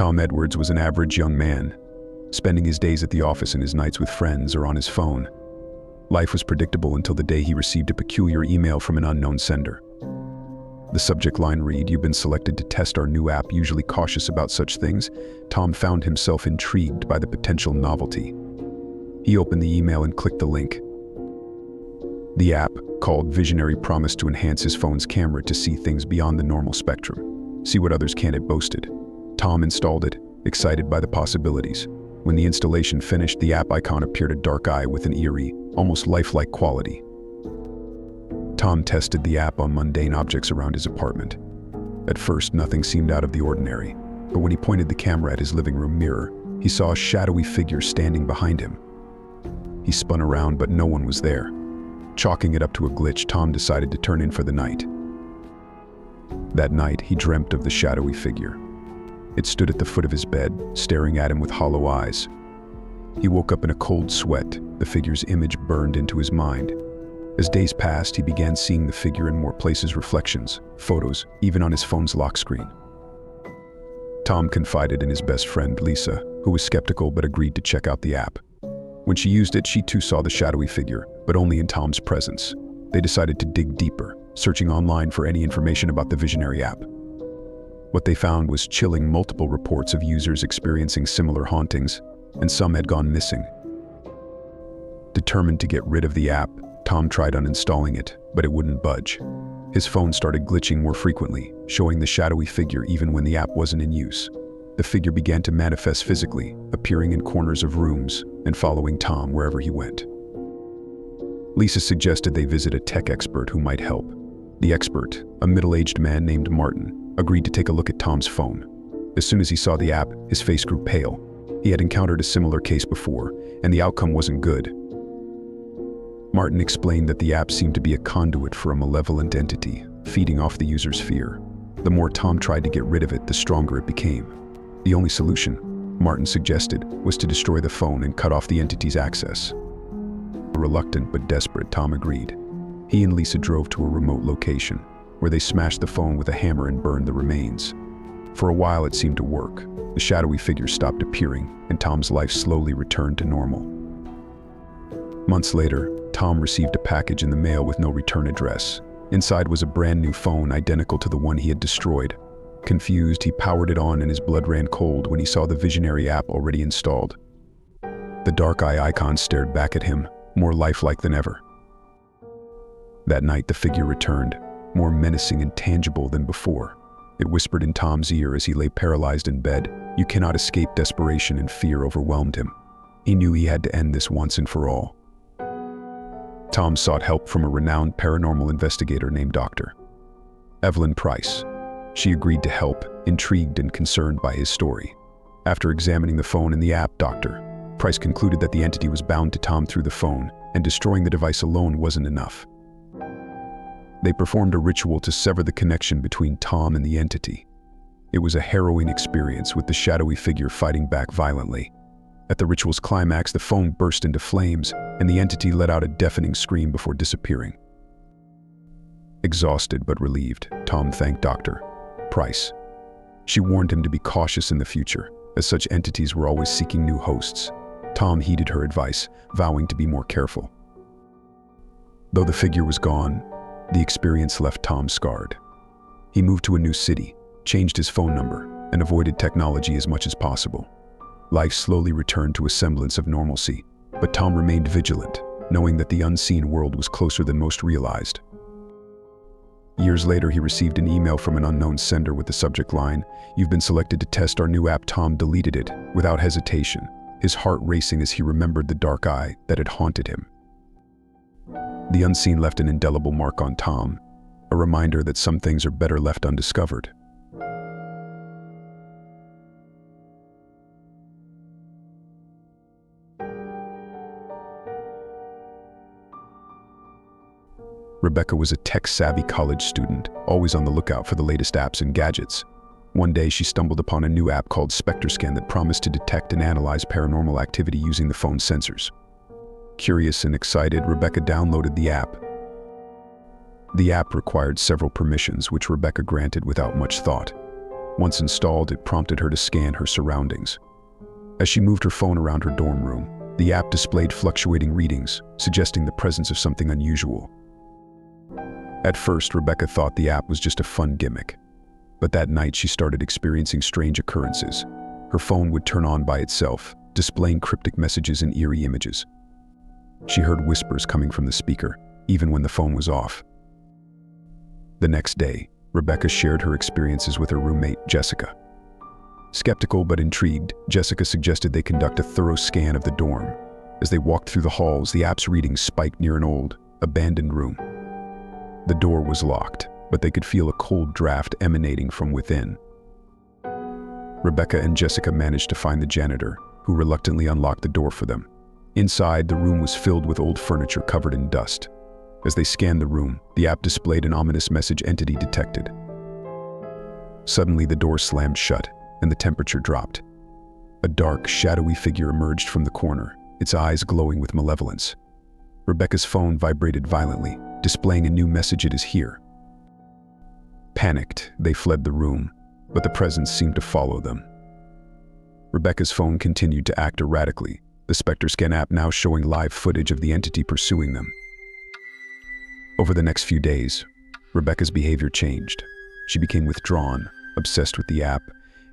Tom Edwards was an average young man, spending his days at the office and his nights with friends or on his phone. Life was predictable until the day he received a peculiar email from an unknown sender. The subject line read, "You've been selected to test our new app." Usually cautious about such things, Tom found himself intrigued by the potential novelty. He opened the email and clicked the link. The app, called Visionary, promised to enhance his phone's camera to see things beyond the normal spectrum. See what others can't, it boasted. Tom installed it, excited by the possibilities. When the installation finished, the app icon appeared a dark eye with an eerie, almost lifelike quality. Tom tested the app on mundane objects around his apartment. At first, nothing seemed out of the ordinary, but when he pointed the camera at his living room mirror, he saw a shadowy figure standing behind him. He spun around, but no one was there. Chalking it up to a glitch, Tom decided to turn in for the night. That night, he dreamt of the shadowy figure. It stood at the foot of his bed, staring at him with hollow eyes. He woke up in a cold sweat. The figure's image burned into his mind. As days passed, he began seeing the figure in more places, reflections, photos, even on his phone's lock screen. Tom confided in his best friend, Lisa, who was skeptical but agreed to check out the app. When she used it, she too saw the shadowy figure, but only in Tom's presence. They decided to dig deeper, searching online for any information about the Visionary app. What they found was chilling: multiple reports of users experiencing similar hauntings, and some had gone missing. Determined to get rid of the app, Tom tried uninstalling it, but it wouldn't budge. His phone started glitching more frequently, showing the shadowy figure even when the app wasn't in use. The figure began to manifest physically, appearing in corners of rooms and following Tom wherever he went. Lisa suggested they visit a tech expert who might help. The expert, a middle-aged man named Martin, agreed to take a look at Tom's phone. As soon as he saw the app, his face grew pale. He had encountered a similar case before, and the outcome wasn't good. Martin explained that the app seemed to be a conduit for a malevolent entity, feeding off the user's fear. The more Tom tried to get rid of it, the stronger it became. The only solution, Martin suggested, was to destroy the phone and cut off the entity's access. Reluctant but desperate, Tom agreed. He and Lisa drove to a remote location, where they smashed the phone with a hammer and burned the remains. For a while it seemed to work. The shadowy figure stopped appearing, and Tom's life slowly returned to normal. Months later, Tom received a package in the mail with no return address. Inside was a brand new phone identical to the one he had destroyed. Confused, he powered it on and his blood ran cold when he saw the Visionary app already installed. The dark eye icon stared back at him, more lifelike than ever. That night, the figure returned, more menacing and tangible than before. It whispered in Tom's ear as he lay paralyzed in bed. "You cannot escape." Desperation and fear overwhelmed him. He knew he had to end this once and for all. Tom sought help from a renowned paranormal investigator named Dr. Evelyn Price. She agreed to help, intrigued and concerned by his story. After examining the phone and the app, Dr. Price concluded that the entity was bound to Tom through the phone, and destroying the device alone wasn't enough. They performed a ritual to sever the connection between Tom and the entity. It was a harrowing experience, with the shadowy figure fighting back violently. At the ritual's climax, the phone burst into flames, and the entity let out a deafening scream before disappearing. Exhausted but relieved, Tom thanked Dr. Price. She warned him to be cautious in the future, as such entities were always seeking new hosts. Tom heeded her advice, vowing to be more careful. Though the figure was gone, the experience left Tom scarred. He moved to a new city, changed his phone number, and avoided technology as much as possible. Life slowly returned to a semblance of normalcy, but Tom remained vigilant, knowing that the unseen world was closer than most realized. Years later, he received an email from an unknown sender with the subject line, "You've been selected to test our new app." Tom deleted it without hesitation, his heart racing as he remembered the dark eye that had haunted him. The unseen left an indelible mark on Tom, a reminder that some things are better left undiscovered. Rebecca was a tech-savvy college student, always on the lookout for the latest apps and gadgets. One day, she stumbled upon a new app called SpectreScan that promised to detect and analyze paranormal activity using the phone's sensors. Curious and excited, Rebecca downloaded the app. The app required several permissions, which Rebecca granted without much thought. Once installed, it prompted her to scan her surroundings. As she moved her phone around her dorm room, the app displayed fluctuating readings, suggesting the presence of something unusual. At first, Rebecca thought the app was just a fun gimmick. But that night, she started experiencing strange occurrences. Her phone would turn on by itself, displaying cryptic messages and eerie images. She heard whispers coming from the speaker, even when the phone was off. The next day, Rebecca shared her experiences with her roommate, Jessica. Skeptical but intrigued, Jessica suggested they conduct a thorough scan of the dorm. As they walked through the halls, the app's readings spiked near an old, abandoned room. The door was locked, but they could feel a cold draft emanating from within. Rebecca and Jessica managed to find the janitor, who reluctantly unlocked the door for them. Inside, the room was filled with old furniture covered in dust. As they scanned the room, the app displayed an ominous message: entity detected. Suddenly, the door slammed shut, and the temperature dropped. A dark, shadowy figure emerged from the corner, its eyes glowing with malevolence. Rebecca's phone vibrated violently, displaying a new message: it is here. Panicked, they fled the room, but the presence seemed to follow them. Rebecca's phone continued to act erratically, the Spectre Scan app now showing live footage of the entity pursuing them. Over the next few days, Rebecca's behavior changed. She became withdrawn, obsessed with the app,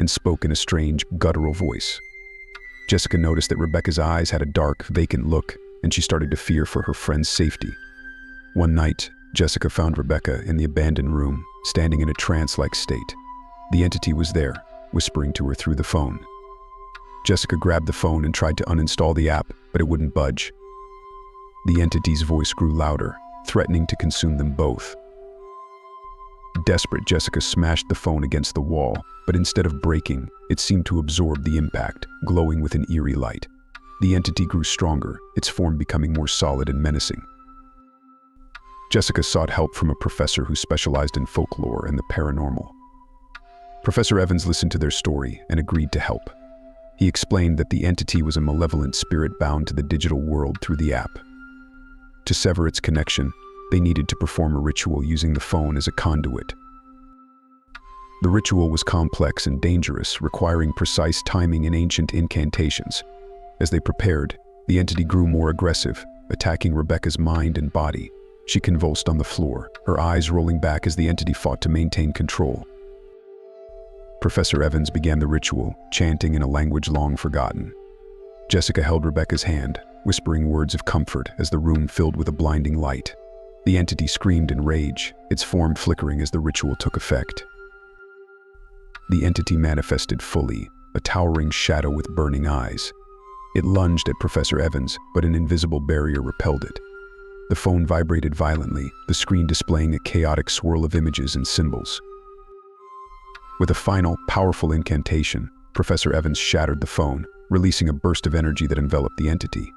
and spoke in a strange, guttural voice. Jessica noticed that Rebecca's eyes had a dark, vacant look, and she started to fear for her friend's safety. One night, Jessica found Rebecca in the abandoned room, standing in a trance-like state. The entity was there, whispering to her through the phone. Jessica grabbed the phone and tried to uninstall the app, but it wouldn't budge. The entity's voice grew louder, threatening to consume them both. Desperate, Jessica smashed the phone against the wall, but instead of breaking, it seemed to absorb the impact, glowing with an eerie light. The entity grew stronger, its form becoming more solid and menacing. Jessica sought help from a professor who specialized in folklore and the paranormal. Professor Evans listened to their story and agreed to help. He explained that the entity was a malevolent spirit bound to the digital world through the app. To sever its connection, they needed to perform a ritual using the phone as a conduit. The ritual was complex and dangerous, requiring precise timing and ancient incantations. As they prepared, the entity grew more aggressive, attacking Rebecca's mind and body. She convulsed on the floor, her eyes rolling back as the entity fought to maintain control. Professor Evans began the ritual, chanting in a language long forgotten. Jessica held Rebecca's hand, whispering words of comfort as the room filled with a blinding light. The entity screamed in rage, its form flickering as the ritual took effect. The entity manifested fully, a towering shadow with burning eyes. It lunged at Professor Evans, but an invisible barrier repelled it. The phone vibrated violently, the screen displaying a chaotic swirl of images and symbols. With a final, powerful incantation, Professor Evans shattered the phone, releasing a burst of energy that enveloped the entity.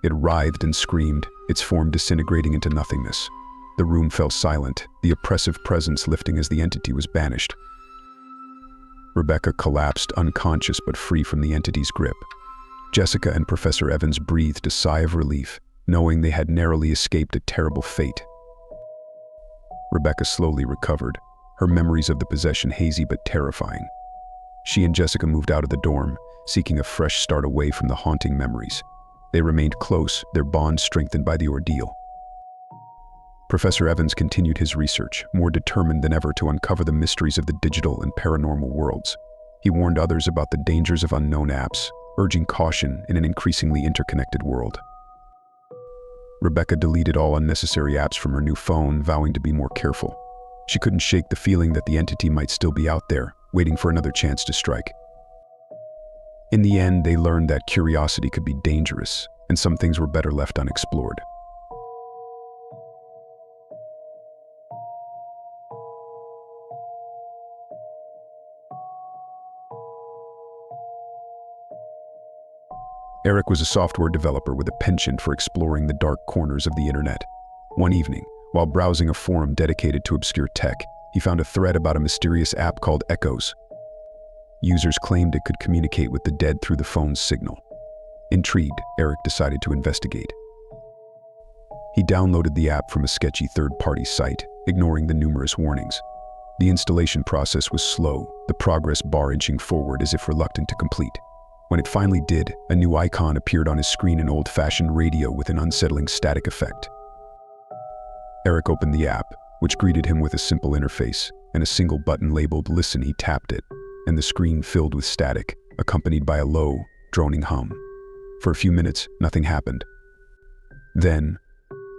It writhed and screamed, its form disintegrating into nothingness. The room fell silent, the oppressive presence lifting as the entity was banished. Rebecca collapsed, unconscious but free from the entity's grip. Jessica and Professor Evans breathed a sigh of relief, knowing they had narrowly escaped a terrible fate. Rebecca slowly recovered, her memories of the possession hazy but terrifying. She and Jessica moved out of the dorm, seeking a fresh start away from the haunting memories. They remained close, their bond strengthened by the ordeal. Professor Evans continued his research, more determined than ever to uncover the mysteries of the digital and paranormal worlds. He warned others about the dangers of unknown apps, urging caution in an increasingly interconnected world. Rebecca deleted all unnecessary apps from her new phone, vowing to be more careful. She couldn't shake the feeling that the entity might still be out there, waiting for another chance to strike. In the end, they learned that curiosity could be dangerous, and some things were better left unexplored. Eric was a software developer with a penchant for exploring the dark corners of the internet. One evening, while browsing a forum dedicated to obscure tech, he found a thread about a mysterious app called Echoes. Users claimed it could communicate with the dead through the phone's signal. Intrigued, Eric decided to investigate. He downloaded the app from a sketchy third-party site, ignoring the numerous warnings. The installation process was slow, the progress bar inching forward as if reluctant to complete. When it finally did, a new icon appeared on his screen, an old-fashioned radio with an unsettling static effect. Eric opened the app, which greeted him with a simple interface and a single button labeled Listen. He tapped it, and the screen filled with static, accompanied by a low, droning hum. For a few minutes, nothing happened. Then,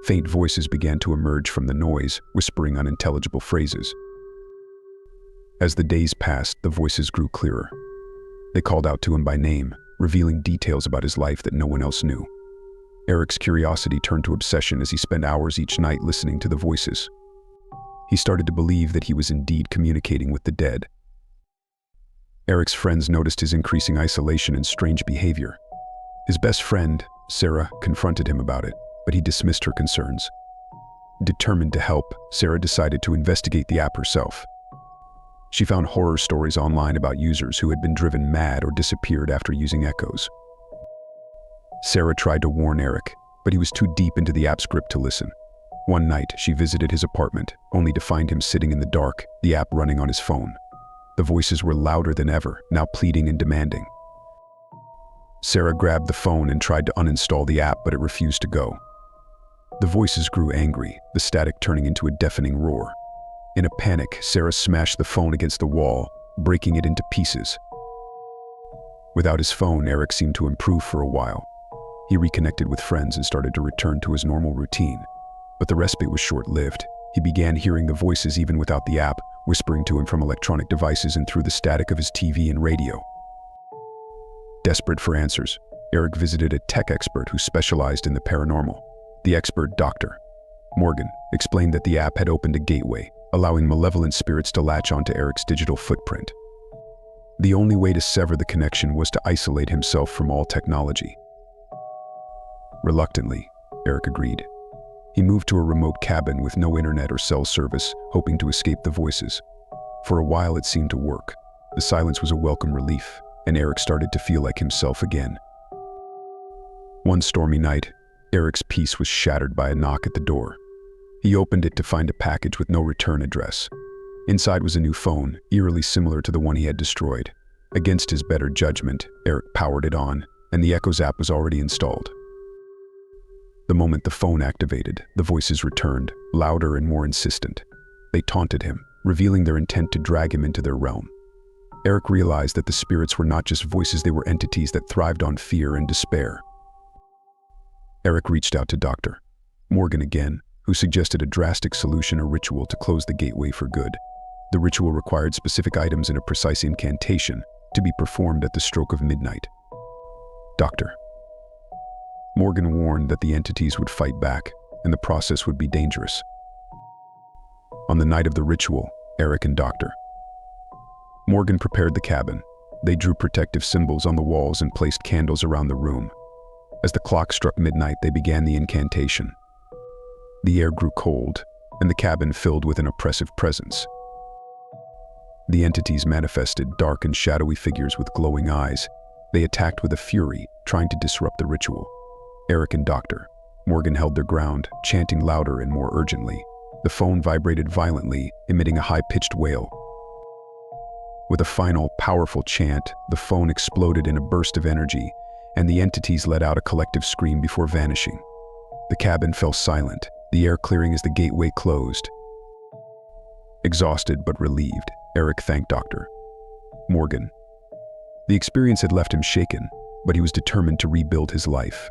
faint voices began to emerge from the noise, whispering unintelligible phrases. As the days passed, the voices grew clearer. They called out to him by name, revealing details about his life that no one else knew. Eric's curiosity turned to obsession as he spent hours each night listening to the voices. He started to believe that he was indeed communicating with the dead. Eric's friends noticed his increasing isolation and strange behavior. His best friend, Sarah, confronted him about it, but he dismissed her concerns. Determined to help, Sarah decided to investigate the app herself. She found horror stories online about users who had been driven mad or disappeared after using echoes. Sarah tried to warn Eric, but he was too deep into the app script to listen. One night, she visited his apartment, only to find him sitting in the dark, the app running on his phone. The voices were louder than ever, now pleading and demanding. Sarah grabbed the phone and tried to uninstall the app, but it refused to go. The voices grew angry, the static turning into a deafening roar. In a panic, Sarah smashed the phone against the wall, breaking it into pieces. Without his phone, Eric seemed to improve for a while. He reconnected with friends and started to return to his normal routine. But the respite was short-lived. He began hearing the voices even without the app, whispering to him from electronic devices and through the static of his TV and radio. Desperate for answers, Eric visited a tech expert who specialized in the paranormal. The expert, Dr. Morgan, explained that the app had opened a gateway, allowing malevolent spirits to latch onto Eric's digital footprint. The only way to sever the connection was to isolate himself from all technology. Reluctantly, Eric agreed. He moved to a remote cabin with no internet or cell service, hoping to escape the voices. For a while it seemed to work. The silence was a welcome relief, and Eric started to feel like himself again. One stormy night, Eric's peace was shattered by a knock at the door. He opened it to find a package with no return address. Inside was a new phone, eerily similar to the one he had destroyed. Against his better judgment, Eric powered it on, and the Echoes app was already installed. The moment the phone activated, the voices returned, louder and more insistent. They taunted him, revealing their intent to drag him into their realm. Eric realized that the spirits were not just voices, they were entities that thrived on fear and despair. Eric reached out to Dr. Morgan again, who suggested a drastic solution, a ritual to close the gateway for good. The ritual required specific items and a precise incantation to be performed at the stroke of midnight. Dr. Morgan warned that the entities would fight back, and the process would be dangerous. On the night of the ritual, Eric and Dr. Morgan prepared the cabin. They drew protective symbols on the walls and placed candles around the room. As the clock struck midnight, they began the incantation. The air grew cold, and the cabin filled with an oppressive presence. The entities manifested, dark and shadowy figures with glowing eyes. They attacked with a fury, trying to disrupt the ritual. Eric and Dr. Morgan held their ground, chanting louder and more urgently. The phone vibrated violently, emitting a high-pitched wail. With a final, powerful chant, the phone exploded in a burst of energy, and the entities let out a collective scream before vanishing. The cabin fell silent, the air clearing as the gateway closed. Exhausted but relieved, Eric thanked Dr. Morgan. The experience had left him shaken, but he was determined to rebuild his life.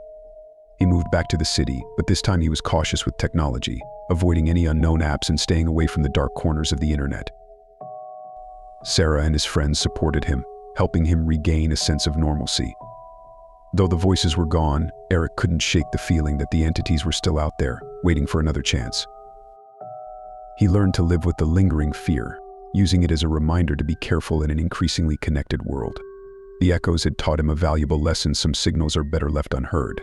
He moved back to the city, but this time he was cautious with technology, avoiding any unknown apps and staying away from the dark corners of the internet. Sarah and his friends supported him, helping him regain a sense of normalcy. Though the voices were gone, Eric couldn't shake the feeling that the entities were still out there, waiting for another chance. He learned to live with the lingering fear, using it as a reminder to be careful in an increasingly connected world. The Echoes had taught him a valuable lesson: some signals are better left unheard.